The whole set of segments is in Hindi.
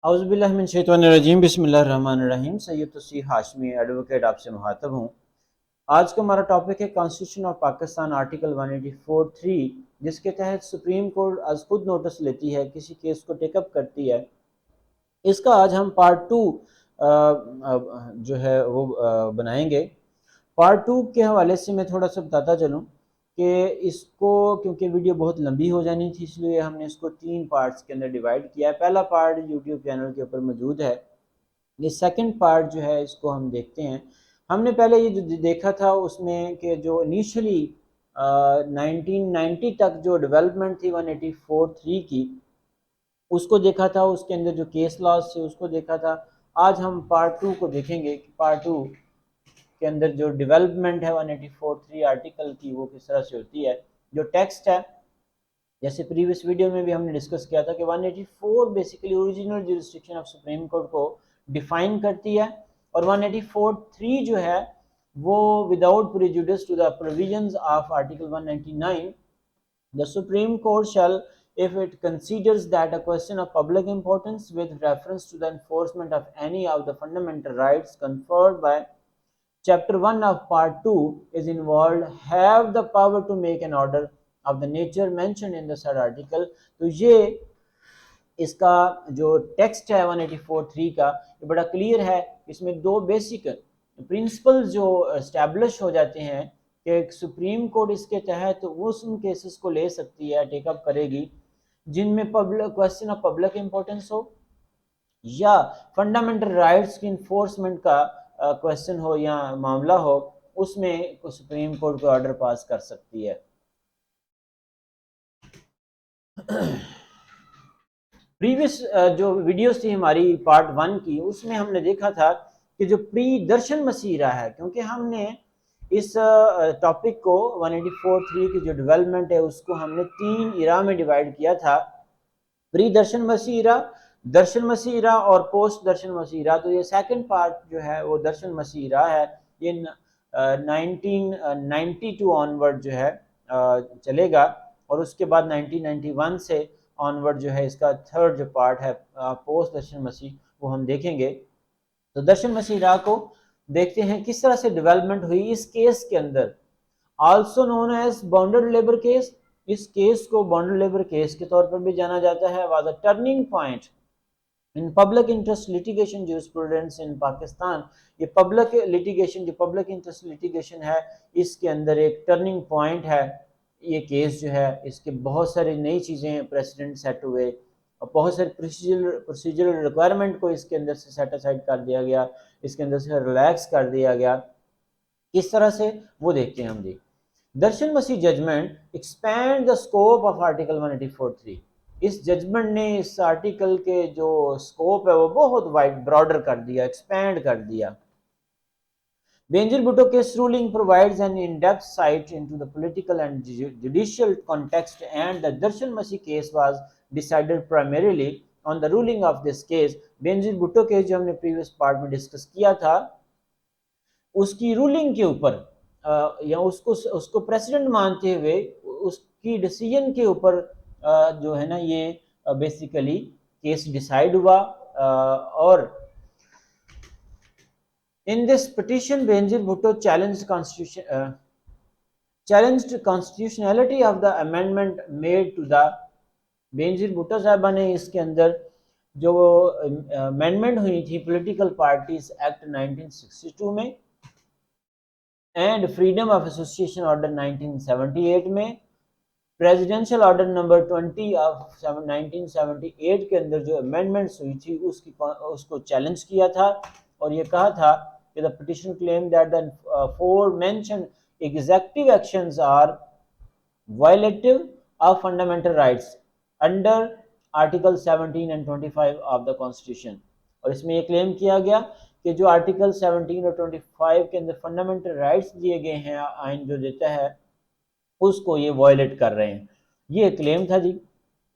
औज़ुबिल्लाहिमिनश्शैतानिर्रजीम बिस्मिल्लाहिर्रहमानिर्रहीम। सैयद तौसीफ़ हाशमी एडवोकेट आपसे मुखातब हूँ। आज का हमारा टॉपिक है कॉन्स्टिट्यूशन ऑफ पाकिस्तान आर्टिकल 184(3), जिसके तहत सुप्रीम कोर्ट आज खुद नोटिस लेती है, किसी केस को टेकअप करती है। इसका आज हम पार्ट टू जो है वो बनाएंगे। पार्ट टू के हवाले से मैं थोड़ा सा बताता चलूँ कि इसको, क्योंकि वीडियो बहुत लंबी हो जानी थी, इसलिए हमने इसको 3 पार्ट्स के अंदर डिवाइड किया है। पहला पार्ट यूट्यूब चैनल के ऊपर मौजूद है। ये सेकंड पार्ट जो है इसको हम देखते हैं। हमने पहले ये जो देखा था उसमें कि जो इनिशियली 1990 तक जो डेवलपमेंट थी 184(3) की, उसको देखा था। उसके अंदर जो केस लॉज थे उसको देखा था। आज हम पार्ट टू को देखेंगे कि पार्ट टू के अंदर जो डेवलपमेंट है 184(3) आर्टिकल की, वो किस तरह से होती है। जो टेक्स्ट है, जैसे प्रीवियस वीडियो में भी हमने डिस्कस किया था कि 184 basically original jurisdiction of supreme court को डिफाइन करती है, और 184(3) जो है वो without prejudice to the provisions of article 199, the Supreme Court shall, if it considers that a question of public importance with reference to the enforcement of any of the fundamental rights conferred by Chapter 1 of Part 2 is involved, have the power to make an order of the nature mentioned in the said article। तो ये इसका जो टेक्स्ट है 184(3) का, ये बड़ा क्लियर है। इसमें दो बेसिक प्रिंसिपल्स जो इस्टेब्लिश हो जाते हैं कि सुप्रीम कोर्ट इसके तहत उस उन केसेस को ले सकती है, टेकअप करेगी, जिनमें public question of public importance हो या फंडामेंटल राइट्स की इन्फोर्समेंट का क्वेश्चन हो या मामला हो, उसमें सुप्रीम कोर्ट को ऑर्डर पास कर सकती है। प्रीवियस जो वीडियोस थी हमारी पार्ट 1 की, उसमें हमने देखा था कि जो प्री दर्शन मसीरा है, क्योंकि हमने इस टॉपिक को 184(3) की जो डेवलपमेंट है उसको हमने 3 इरा में डिवाइड किया था। प्री दर्शन मसीरा, दर्शन मसीरा और पोस्ट दर्शन मसीरा। तो ये सेकंड पार्ट जो है वो दर्शन मसीरा है। ये 1992 ऑनवर्ड जो है चलेगा, और उसके बाद 1991 से ऑनवर्ड जो है इसका थर्ड जो पार्ट है पोस्ट दर्शन मसीह, वो हम देखेंगे। तो दर्शन मसीरा को देखते हैं किस तरह से डेवलपमेंट हुई इस केस के अंदर, also known as bonded labour case. इस केस को बॉन्डेड लेबर केस के तौर पर भी जाना जाता है। Was a turning point in public interest litigation jurisprudence in Pakistan. ये पब्लिक लिटिगेशन, जो पब्लिक इंटरेस्ट लिटिगेशन है, इसके अंदर एक टर्निंग पॉइंट है ये केस जो है। इसके बहुत सारी नई चीज़ें प्रेसिडेंट सेट हुए, और बहुत सारे प्रोसीजरल रिक्वायरमेंट को इसके अंदर से सेट असाइड कर दिया गया, इसके अंदर से रिलैक्स कर दिया गया। किस तरह से, वो देखते हैं हम जी। Darshan Masih judgment expand the scope of article 184(3)। इस जजमेंट ने इस आर्टिकल के जो स्कोप है वो बहुत वाइड ब्रॉडर कर दिया, एक्सपैंड कर दिया। Benazir Bhutto case ruling provides an in depth sight into the political and judicial context, and the Darshan Masih case was decided primarily on the ruling of this case. Benazir Bhutto case जो हमने प्रीवियस पार्ट में डिस्कस किया था, उसकी रूलिंग के ऊपर या उसको प्रेसिडेंट मानते हुए उसकी डिसीजन के ऊपर जो है ना ये बेसिकली केस डिसाइड हुआ। और in this petition Benazir Bhutto challenged constitutionality of the amendment made to the। Benazir Bhutto साहबा ने इसके अंदर जो अमेंडमेंट हुई थी पॉलिटिकल पार्टीज एक्ट 1962 में, and freedom of association order 1978 में, प्रेसिडेंशियल ऑर्डर नंबर 20 ऑफ 1978 के अंदर जो अमेंडमेंट्स हुई थी उसको चैलेंज किया था, और ये कहा था कि the petition claim that the four mention executive actions are violative of fundamental rights under article 17 and 25 of the constitution. और इसमें ये क्लेम किया गया कि जो आर्टिकल 17 और 25 के अंदर फंडामेंटल राइट्स दिए गए हैं, आइन जो देता है, उसको ये वायलेट कर रहे हैं। ये क्लेम था जी।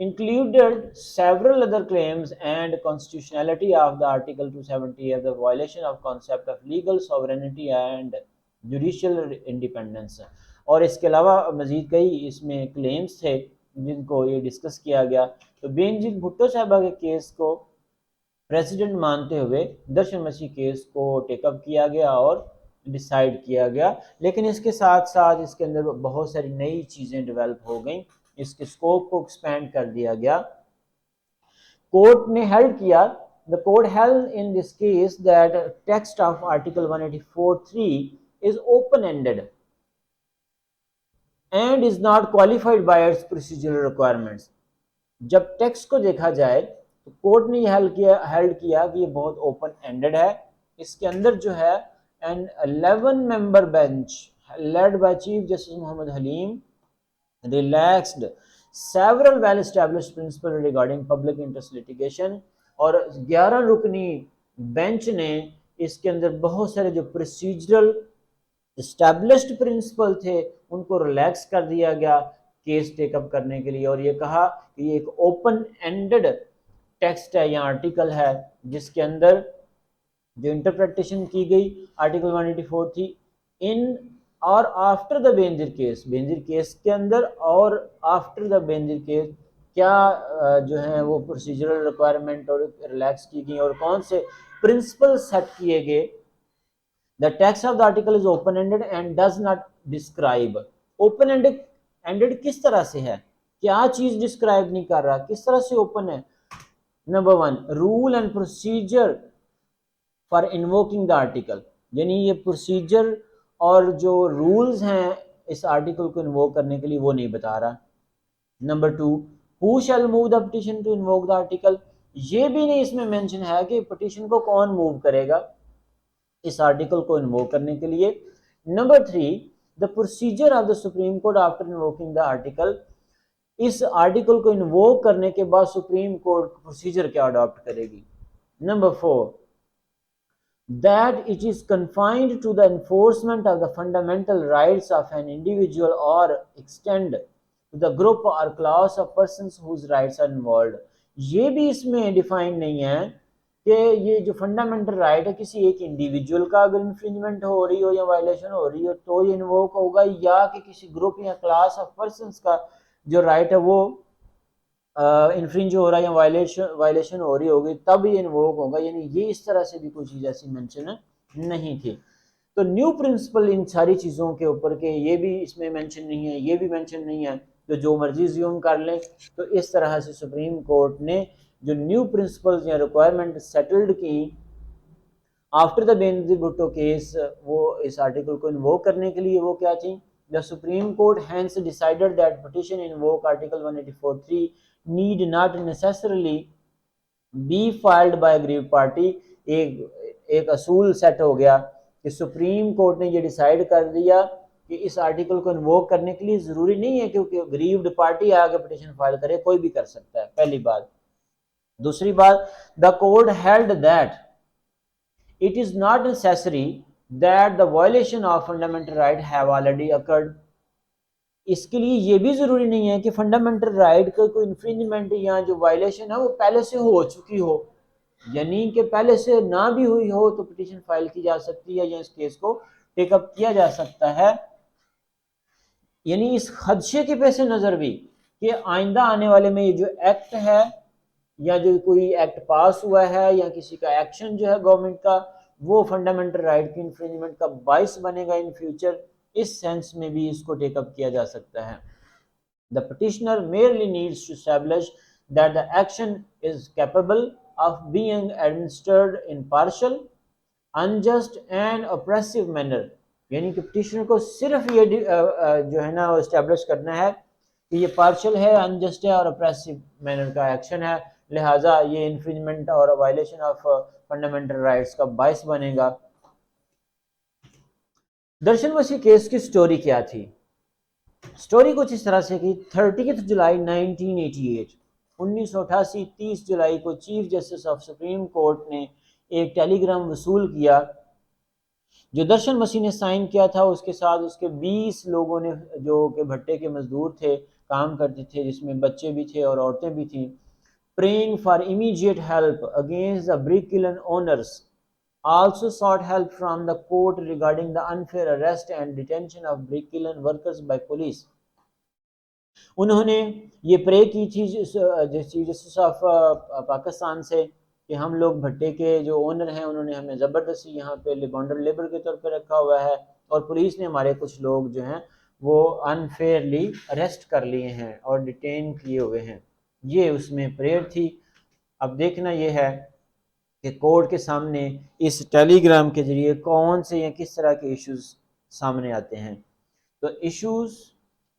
included several other claims and constitutionality of the article 270 of the violation of concept of legal sovereignty and judicial independence। और इसके अलावा मजीद कई इसमें क्लेम्स थे जिनको ये डिस्कस किया गया। तो बेनजीर भुट्टो साहबा के केस को प्रेसिडेंट मानते हुए दर्शन मसीह केस को टेकअप किया गया और डिसाइड किया गया। लेकिन इसके साथ साथ इसके अंदर बहुत सारी नई चीज़ें डेवलप हो गई, इसके स्कोप को एक्सपेंड कर दिया गया। कोर्ट ने हेल्ड किया, the court held in this case that text of article 184(3) is open ended and is not qualified by it's procedural requirements. जब टेक्स्ट को देखा जाए तो कोर्ट ने हेल्ड किया कि ये बहुत ओपन एंडेड है। इसके अंदर जो है an 11 member bench led by chief justice Mohammad Haleem relaxed several well established principles regarding public interest litigation, और 11 रुकनी बेंच ने इसके अंदर बहुत सारे जो प्रोसीजरल एस्टैब्लिश्ड प्रिंसिपल थे उनको रिलैक्स कर दिया गया केस टेकअप करने के लिए, और ये कहा कि ये एक ओपन एंडेड टेक्स्ट है या आर्टिकल है जिसके अंदर जो इंटरप्रिटेशन की गई आर्टिकल 184 थी इन और आफ्टर द बेनजीर केस के अंदर और आफ्टर द बेनजीर केस क्या जो है वो प्रोसीजरल रिक्वायरमेंट और रिलैक्स की गई और कौन से प्रिंसिपल सेट किए गए। The text of the article is open ended and does not describe. Open ended किस तरह से है, क्या चीज डिस्क्राइब नहीं कर रहा, किस तरह से ओपन है। Number 1, rule and procedure for invoking the article, यानी ये प्रोसीजर और जो रूल्स हैं इस आर्टिकल को इन्वोक करने के लिए वो नहीं बता रहा। Number 2, who shall move the petition to invoke the article, ये भी नहीं इसमें मेंशन है कि पिटीशन को कौन मूव करेगा इस आर्टिकल को इन्वोक करने के लिए। Number 3, the procedure of the supreme court after invoking the article, इस आर्टिकल को इन्वोक करने के बाद सुप्रीम कोर्ट प्रोसीजर क्या अडॉप्ट करेगी। Number 4, that it is confined to the enforcement of the fundamental rights of an individual or extend to the group or class of persons whose rights are involved। ये भी इसमें डिफाइन नहीं है कि ये जो फंडामेंटल राइट है किसी एक इंडिविजुअल का अगर इन्फ्रिंजमेंट हो रही हो या वायलेशन हो रही हो तो ये इन्वोक होगा, या कि किसी ग्रुप या क्लास ऑफ पर्सन्स का जो राइट है वो इन्फ्रिंज हो रहा है या वायलेशन हो रही होगी तब ये इन्वोक होगा। यानी ये इस तरह से भी कोई चीज़ ऐसी मेंशन नहीं थी। तो न्यू प्रिंसिपल इन सारी चीज़ों के ऊपर के ये भी इसमें मेंशन नहीं है, ये भी मेंशन नहीं है, तो जो मर्जी ज्यूम कर लें। तो इस तरह से सुप्रीम कोर्ट ने जो न्यू प्रिंसिपल्स या रिक्वायरमेंट सेटल्ड की after the Benazir Bhutto case, वो इस आर्टिकल को इन्वोक करने के लिए वो क्या थी। The supreme court has decided that petition invoke article 184(3) need not necessarily be filed by aggrieved party। एक असूल सेट हो गया कि सुप्रीम कोर्ट ने ये डिसाइड कर दिया कि इस आर्टिकल को इन्वोक करने के लिए जरूरी नहीं है क्योंकि अग्रीव्ड पार्टी आगे पिटीशन फाइल करे, कोई भी कर सकता है, पहली बात। दूसरी बात, the court held that it is not necessary that the violation of fundamental right have already occurred. इसके लिए ये भी जरूरी नहीं है कि फंडामेंटल राइट का कोई इन्फ्रिंजमेंट या जो वायलेशन है वो पहले से हो चुकी हो, यानी कि पहले से ना भी हुई हो तो पिटीशन फाइल की जा सकती है या इस केस को टेकअप किया जा सकता है। यानी इस खदशे के पैसे नजर भी कि आइंदा आने वाले में ये जो एक्ट है या जो कोई एक्ट पास हुआ है या किसी का एक्शन जो है गवर्नमेंट का वो फंडामेंटल राइट की इन्फ्रिंजमेंट का बाइस बनेगा इन फ्यूचर, इस सेंस में भी इसको टेकअप किया जा सकता है। The petitioner merely needs to establish that the action is capable of being administered in partial, unjust and oppressive manner। यानी कि पिटिशनर को सिर्फ ये जो है ना एस्टेब्लिश करना है कि ये पार्शल है, अनजस्ट है और ऑप्रेसिव मैनर का एक्शन है, लिहाजा ये इन्फ्रिंजमेंट और वायलेशन ऑफ फंडामेंटल राइट्स का बाइस बनेगा। दर्शन मसीह केस की स्टोरी क्या थी? स्टोरी कुछ इस तरह से कि 30 जुलाई 1988 1988 30 जुलाई को chief justice of supreme Court ने एक टेलीग्राम वसूल किया जो दर्शन मसीह ने साइन किया था। उसके साथ उसके 20 लोगों ने जो कि भट्टे के मजदूर थे, काम करते थे, जिसमें बच्चे भी थे और औरतें भी थी। Praying for immediate help against the brick kiln owners, also sought help from the court regarding the unfair arrest and detention of brick kiln workers by police। उन्होंने ये प्रे की थी चीफ जस्टिस ऑफ पाकिस्तान से कि हम लोग भट्टे के जो ओनर हैं उन्होंने हमें ज़बरदस्ती यहाँ पे बॉन्डर लेबर के तौर पे रखा हुआ है और पुलिस ने हमारे कुछ लोग जो हैं वो अनफेयरली अरेस्ट कर लिए हैं और डिटेन किए हुए हैं। ये उसमें प्रेयर थी। अब देखना ये है कि कोर्ट के सामने इस टेलीग्राम के जरिए कौन से या किस तरह के इश्यूज सामने आते हैं। तो issues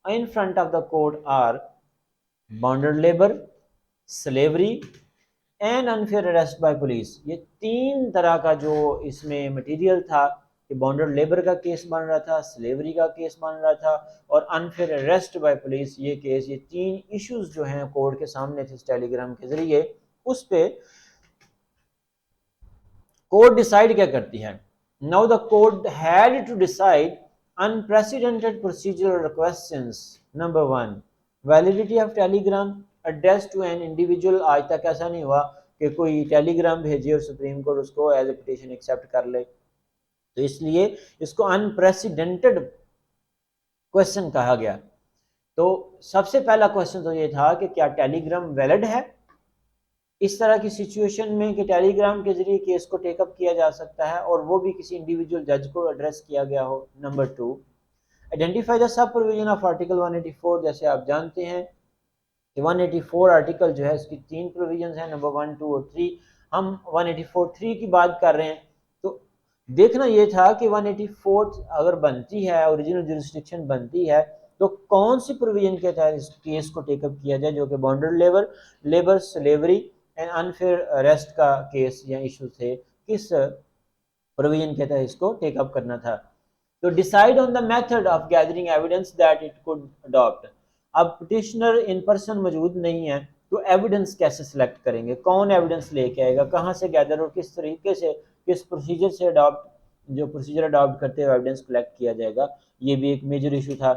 in front of the court are bonded labour, slavery and unfair arrest by police. ये तीन तरह का जो इसमें मटेरियल था कि बॉन्डर लेबर का केस बन रहा था, स्लेवरी का केस बन रहा था और अनफेयर अरेस्ट बाय पुलिस ये केस, ये तीन इश्यूज जो हैं कोर्ट के सामने थे इस टेलीग्राम के जरिए। उस पे कोर्ट डिसाइड क्या करती है। Now the court had to decide unprecedented procedural questions. Number 1, validity of telegram address to an individual. आज तक ऐसा नहीं हुआ कि कोई टेलीग्राम भेजे और सुप्रीम कोर्ट उसको एज ए पिटीशन एक्सेप्ट कर ले, तो इसलिए इसको अनप्रेसिडेंटेड क्वेश्चन कहा गया। तो सबसे पहला क्वेश्चन तो ये था कि क्या टेलीग्राम वैलिड है इस तरह की सिचुएशन में कि टेलीग्राम के जरिए केस को टेकअप किया जा सकता है और वो भी किसी इंडिविजुअल जज को एड्रेस किया गया हो। Number 2, identify the sub provision of article 184। जैसे आप जानते हैं कि 184 आर्टिकल जो है इसकी 3 प्रोविजंस हैं, नंबर 1, 2 और 3। हम 184(3) की बात कर रहे हैं। तो देखना ये था कि 184 अगर बनती है, ओरिजिनल जुरिस्डिक्शन बनती है, तो कौन सी प्रोविजन के तहत इस केस को टेकअप किया जाए, जो कि bonded labour, slavery and unfair arrest का केस या इशू थे, किस प्रोविजन के तहत इसको टेकअप करना था। तो decide on the method of gathering evidence that it could adopt. अब पिटिशनर इन पर्सन मौजूद नहीं है, तो एविडेंस कैसे सिलेक्ट करेंगे, कौन एविडेंस लेके आएगा, कहाँ से गैदर और किस तरीके से, किस प्रोसीजर से अडॉप्ट, जो प्रोसीजर अडॉप्ट करते हुए एविडेंस कलेक्ट किया जाएगा, ये भी एक मेजर इशू था।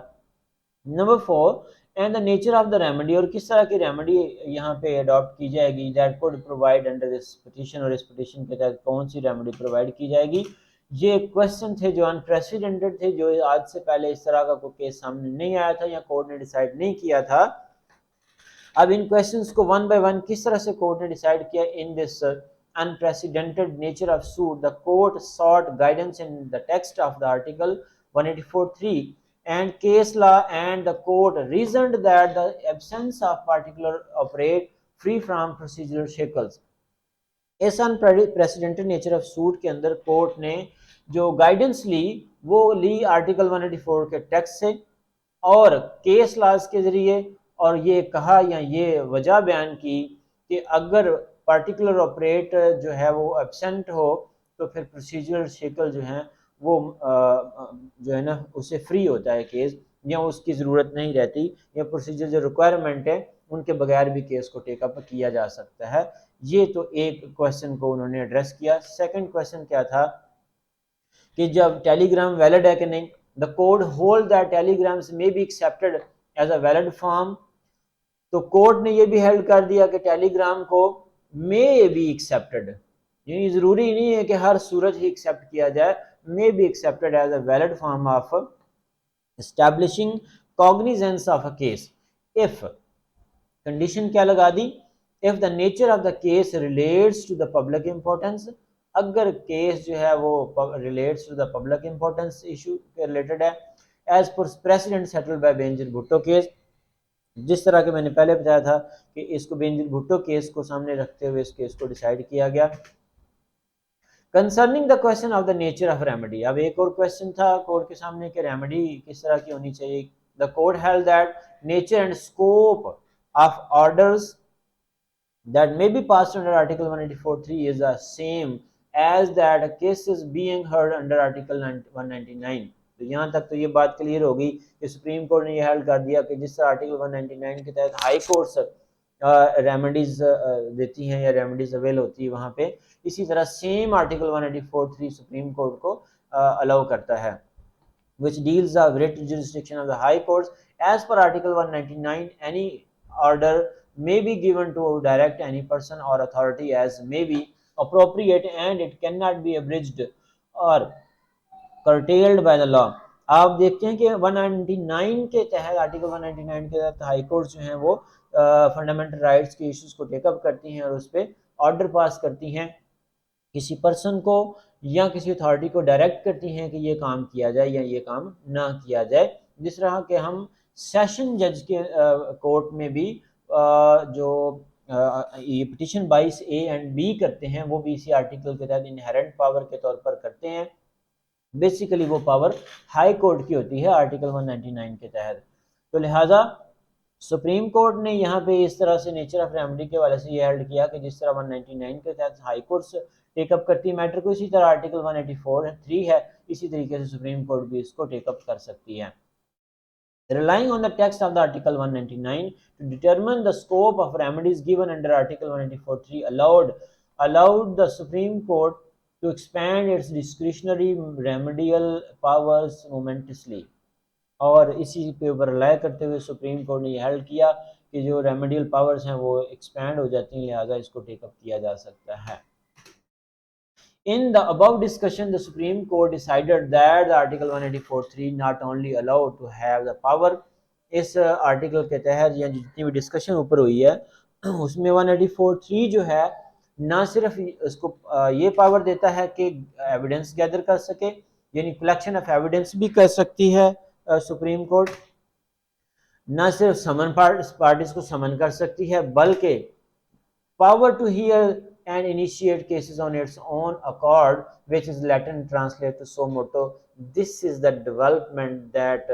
Number 4, and the nature of the remedy, और किस तरह की रेमेडी यहाँ पे अडॉप्ट की जाएगी, that could provide under this petition, और इस पिटिशन के तहत कौन सी रेमेडी प्रोवाइड की जाएगी। ये क्वेश्चन थे जो अनप्रेसिडेंटेड थे, जो आज से पहले इस तरह का कोई केस सामने नहीं आया था या कोर्ट ने डिसाइड नहीं किया था। अब इन क्वेश्चंस को वन बाय वन किस तरह से कोर्ट ने डिसाइड किया। In this unprecedented nature of suit, the court sought guidance in the text of the article 184(3) and case law, and the court reasoned that the absence of particular operate free from procedural shackles। इस अनप्रेसिडेंटेड नेचर ऑफ सूट के अंदर कोर्ट ने जो गाइडेंस ली वो ली आर्टिकल 184 के टेक्स्ट से और केस लॉज के जरिए, और ये कहा या ये वजह बयान की कि अगर पार्टिकुलर ऑपरेट जो है वो एब्सेंट हो तो फिर प्रोसीजरल शेकल जो है वो जो है ना उससे फ्री होता है केस, या उसकी ज़रूरत नहीं रहती, या प्रोसीजर जो रिक्वायरमेंट है उनके बगैर भी केस को टेकअप किया जा सकता है। ये तो एक क्वेश्चन को उन्होंने एड्रेस किया। सेकंड क्वेश्चन क्या था कि जब टेलीग्राम वैलिड है कि नहीं, the court hold that telegrams may be accepted as a valid form. तो कोर्ट ने ये भी हेल्ड कर दिया कि टेलीग्राम को मे बी एक्सेप्टेड, यानी जरूरी नहीं है कि हर सूरत ही एक्सेप्ट किया जाए, may be accepted as a valid form of establishing cognizance of a case if. Condition क्या लगा दी, if the nature of the case relates to the public importance. अगर केस जो है वो relates to the public importance issue के रिलेटेड है, as per precedent settled by Benazir Bhutto case, जिस तरह के मैंने पहले बताया था कि इसको बेंजीर भुट्टो केस को सामने रखते हुए इस केस को डिसाइड किया गया। Concerning the question of the nature of remedy, अब एक और क्वेश्चन था कोर्ट के सामने कि रेमेडी किस तरह की होनी चाहिए। The court held that nature and scope of orders that may be passed under article 184(3) is the same as that a case is being heard under article 199। तो यहाँ तक तो ये बात क्लियर होगी कि सुप्रीम कोर्ट ने ये हेल्ड कर दिया कि जिस तरह आर्टिकल 199 के तहत हाई कोर्ट्स रेमेडीज देती हैं या रेमेडीज अवेल होती है वहाँ पे, इसी तरह सेम आर्टिकल 184(3) सुप्रीम कोर्ट को अलाउ करता है, which deals the writ jurisdiction of the high courts as per article 199। any order may be given to direct any person or authority as may be appropriate and it cannot be abridged or curtailed by the law। आप देखते हैं कि 199 के तहत, आर्टिकल 199 के तहत हाई कोर्ट जो हैं वो फंडामेंटल राइट्स के इश्यूज को टेकअप करती हैं और उस पर ऑर्डर पास करती हैं किसी पर्सन को या किसी अथॉरिटी को डायरेक्ट करती हैं कि ये काम किया जाए या ये काम ना किया जाए। जिस तरह के हम सेशन जज के कोर्ट में भी जो ये पिटिशन 22A एंड बी करते हैं वो भी इसी आर्टिकल के तहत इनहेरेंट पावर के तौर पर करते हैं। बेसिकली वो पावर हाई कोर्ट की होती है आर्टिकल 199 के तहत। तो लिहाजा सुप्रीम कोर्ट ने यहाँ पे इस तरह से नेचर ऑफ रेमेडी के वाले से ये हेल्ड किया कि जिस तरह 199 के तहत हाई कोर्ट टेकअप करती है मैटर को, इसी तरह आर्टिकल 184(3) है, इसी तरीके से सुप्रीम कोर्ट भी इसको टेकअप कर सकती है। Relying on the text of the Article 199 to determine the scope of remedies given under Article 184(3) allowed the Supreme Court to expand its discretionary remedial powers momentously। और इसी पे ऊपर रिलाय करते हुए सुप्रीम कोर्ट ने यह हेल्ड किया कि जो रेमेडियल पावर्स हैं वो एक्सपैंड हो जाती हैं, लिहाजा इसको टेकअप किया जा सकता है। In the above discussion, the Supreme Court decided that the Article 184(3) not only allowed to have the power, इस आर्टिकल के तहत या जितनी भी डिस्कशन ऊपर हुई है उसमें 184(3) जो है ना सिर्फ उसको ये पावर देता है कि एविडेंस गैदर कर सके, यानी कलेक्शन ऑफ एविडेंस भी कर सकती है सुप्रीम कोर्ट, ना सिर्फ समन पार्टीज को समन कर सकती है, बल्कि power to hear and initiate cases on its own accord, which is Latin translated to suo motu. This is the development that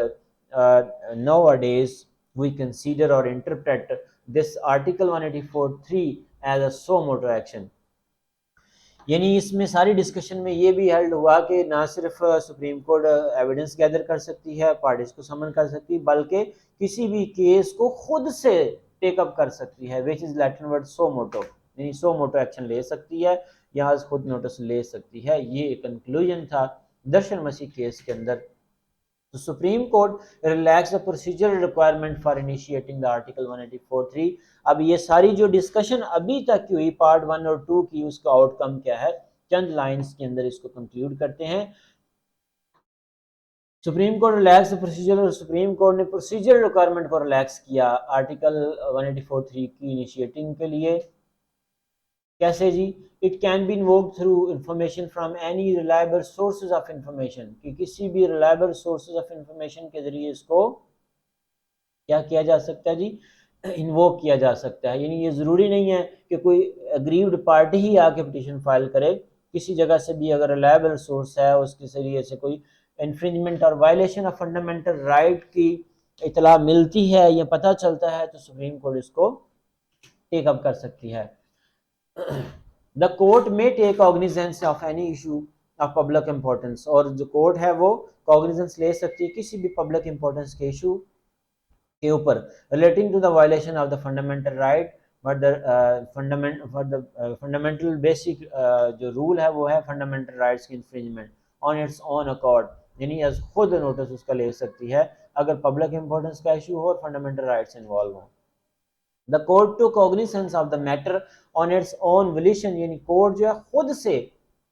nowadays we consider or interpret this Article 184(3) as a suo motu action. यानी इसमें सारी डिस्कशन में ये भी हेल्ड हुआ कि ना सिर्फ सुप्रीम कोर्ट एविडेंस गैदर कर सकती है, पार्टीज को समन कर सकती है, बल्कि किसी भी केस को खुद से टेकअप कर सकती है, which is Latin word suo motu, यानी सो मोटो एक्शन ले सकती है या खुद नोटिस ले सकती है। ये कंक्लूजन था दर्शन मसीह केस के अंदर। तो supreme Court relax the procedural requirement for initiating the article 184(3). अब ये सारी जो डिस्कशन अभी तक की हुई पार्ट 1 और 2 की, उसका आउटकम क्या है, चंद लाइंस के अंदर इसको कंक्लूड करते हैं। Supreme Court relax procedure, Supreme Court ने प्रोसीजरल रिक्वायरमेंट को रिलैक्स किया आर्टिकल 184(3) की इनिशिएटिंग के लिए। कैसे जी? It can be invoked through information from any reliable sources of information, कि किसी भी रिलायबल सोर्सेज ऑफ इंफॉर्मेशन के जरिए इसको क्या किया जा सकता है जी, इन्वोक किया जा सकता है। यानी ये ज़रूरी नहीं है कि कोई अग्रीव्ड पार्टी ही आके पिटीशन फाइल करे, किसी जगह से भी अगर रिलायबल सोर्स है उसके जरिए से कोई इन्फ्रिंजमेंट और वायलेशन ऑफ फंडामेंटल राइट की इतला मिलती है या पता चलता है तो सुप्रीम कोर्ट इसको टेकअप कर सकती है। The court may take cognizance of any issue of public importance, और जो कोर्ट है वो कॉग्निजेंस ले सकती है किसी भी पब्लिक इंपॉर्टेंस के इशू के ऊपर relating to the violation of the fundamental right, but the fundamental basic जो रूल है वो है फंडामेंटल राइट्स की infringement on its own accord, यानी एज खुद नोटिस उसका ले सकती है अगर पब्लिक इंपॉर्टेंस का इशू हो और फंडामेंटल राइट्स इन्वॉल्व हो। The court to cognizance of the matter on its own volition, यानी कोर्ट जो है खुद से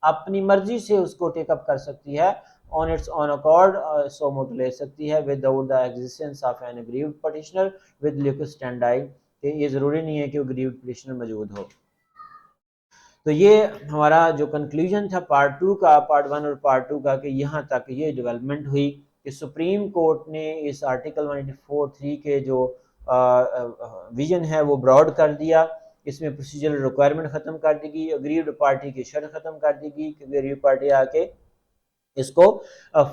अपनी मर्जी से उसको टेकअप कर सकती है, ऑन इट्स ऑन अकॉर्ड सो मोटो ले सकती है without the existence of an aggrieved petitioner with लिक्विड स्टैंडाई, ये ज़रूरी नहीं है कि अग्रीव्ड पिटिशनर मौजूद हो। तो ये हमारा जो कंक्लूजन था पार्ट 2 का, पार्ट 1 और पार्ट 2 का, कि यहाँ तक ये डेवलपमेंट हुई कि सुप्रीम कोर्ट ने इस आर्टिकल 184(3) के जो विजन है वो ब्रॉड कर दिया, इसमें प्रोसीजरल रिक्वायरमेंट ख़त्म कर दी गई, अग्रीव्ड पार्टी की शर्त ख़त्म कर दी गई कि अग्रीव्ड पार्टी आके इसको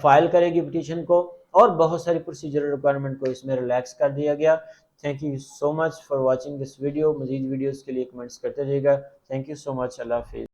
फाइल करेगी पिटीशन को, और बहुत सारी प्रोसीजरल रिक्वायरमेंट को इसमें रिलैक्स कर दिया गया। Thank you so much for watching this video. मजीद वीडियोस के लिए कमेंट्स करते रहिएगा। Thank you so much. अल्लाह हाफिज़।